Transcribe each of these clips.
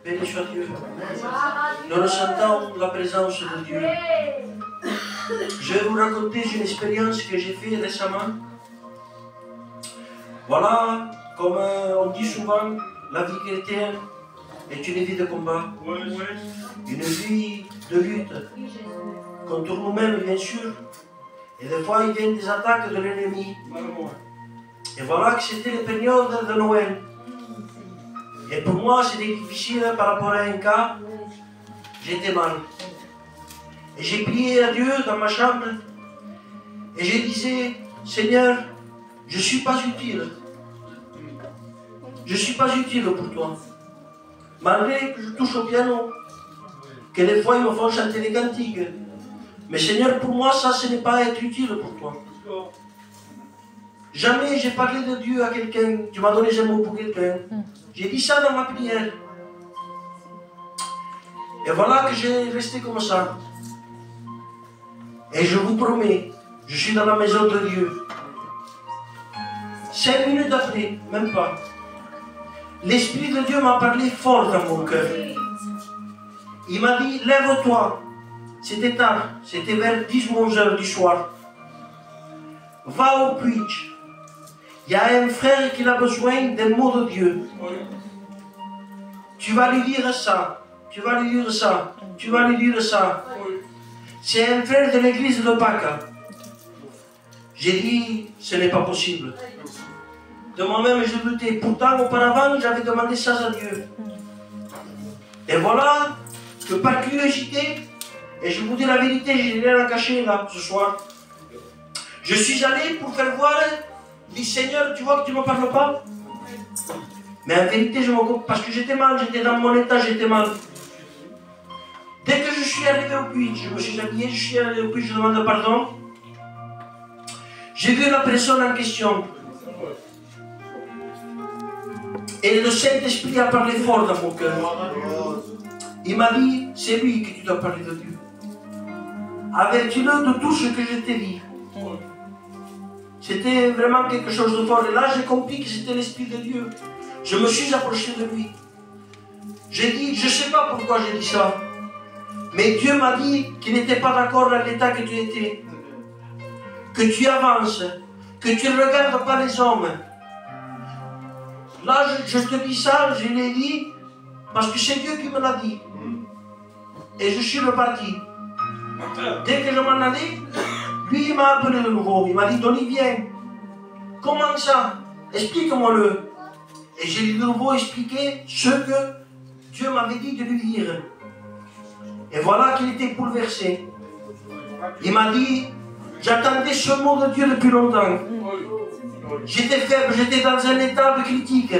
Béni soit Dieu. Nous ressentons la présence de Dieu. Je vais vous raconter une expérience que j'ai faite récemment. Voilà, comme on dit souvent, la vie chrétienne est une vie de combat. Une vie de lutte contre nous-mêmes, bien sûr. Et des fois, il vient des attaques de l'ennemi. Et voilà que c'était les périodes de Noël. Et pour moi, c'était difficile par rapport à un cas. J'étais mal. Et j'ai prié à Dieu dans ma chambre. Et je disais, Seigneur, je ne suis pas utile. Je ne suis pas utile pour toi. Malgré que je touche au piano, que des fois ils me font chanter des cantiques. Mais Seigneur, pour moi, ça, ce n'est pas être utile pour toi. Jamais j'ai parlé de Dieu à quelqu'un. Tu m'as donné un mot pour quelqu'un. J'ai dit ça dans ma prière. Et voilà que j'ai resté comme ça. Et je vous promets, je suis dans la maison de Dieu. 5 minutes après, même pas. L'Esprit de Dieu m'a parlé fort dans mon cœur. Il m'a dit, lève-toi. C'était tard, c'était vers 10 ou 11 heures du soir. Va au puits. Il y a un frère qui a besoin des mots de Dieu. Tu vas lui dire ça, tu vas lui dire ça, tu vas lui dire ça. C'est un frère de l'église de Pâques. J'ai dit, ce n'est pas possible. De moi-même, je doutais. Pourtant, auparavant, j'avais demandé ça à Dieu. Et voilà que par curiosité, et je vous dis la vérité, je n'ai rien à cacher là, ce soir. Je suis allé pour faire voir, dit Seigneur, tu vois que tu ne me parles pas? Mais en vérité, je me comprends, parce que j'étais mal, j'étais dans mon état, j'étais mal. Dès que je suis arrivé au puits, je me suis habillé, je suis allé au puits, je demande pardon. J'ai vu la personne en question. Et le Saint-Esprit a parlé fort dans mon cœur. Il m'a dit, c'est lui que tu dois parler de Dieu. Avertis-le de tout ce que je t'ai dit. C'était vraiment quelque chose de fort. Et là, j'ai compris que c'était l'Esprit de Dieu. Je me suis approché de lui. J'ai dit, je ne sais pas pourquoi j'ai dit ça. Mais Dieu m'a dit qu'il n'était pas d'accord avec l'état que tu étais. Que tu avances. Que tu ne regardes pas les hommes. Là, je te dis ça, je l'ai dit, parce que c'est Dieu qui me l'a dit. Et je suis reparti. Dès que je m'en allais, lui, il m'a appelé de nouveau. Il m'a dit, Tony, viens. Comment ça? Explique-moi-le. Et j'ai de nouveau expliqué ce que Dieu m'avait dit de lui dire. Et voilà qu'il était bouleversé. Il m'a dit, j'attendais ce mot de Dieu depuis longtemps. J'étais faible, j'étais dans un état de critique.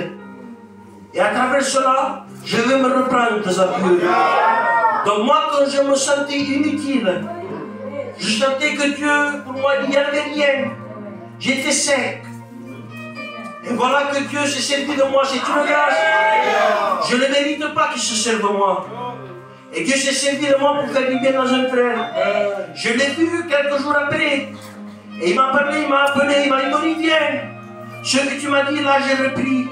Et à travers cela, je vais me reprendre à Dieu. Donc moi, quand je me sentais inutile, je sentais que Dieu, pour moi, il n'y avait rien. J'étais sec. Et voilà que Dieu s'est servi de moi, c'est une grâce. Je ne mérite pas qu'il se serve de moi. Et Dieu s'est servi de moi pour faire du bien dans un frère. Je l'ai vu quelques jours après. Et il m'a parlé, il m'a appelé, il m'a dit, Tony, viens. Ce que tu m'as dit, là, j'ai repris.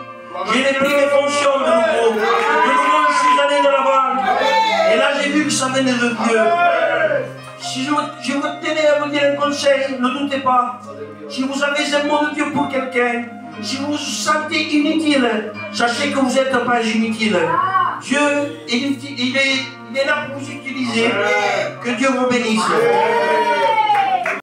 J'ai repris mes fonctions de nouveau. De nouveau, je suis allé de l'avant. Et là, j'ai vu que ça venait de Dieu. Si je vous tenais à vous dire un conseil, ne doutez pas. Si vous avez un mot de Dieu pour quelqu'un, si vous vous sentez inutile, sachez que vous n'êtes pas inutile. Dieu, il est là pour vous utiliser. Que Dieu vous bénisse.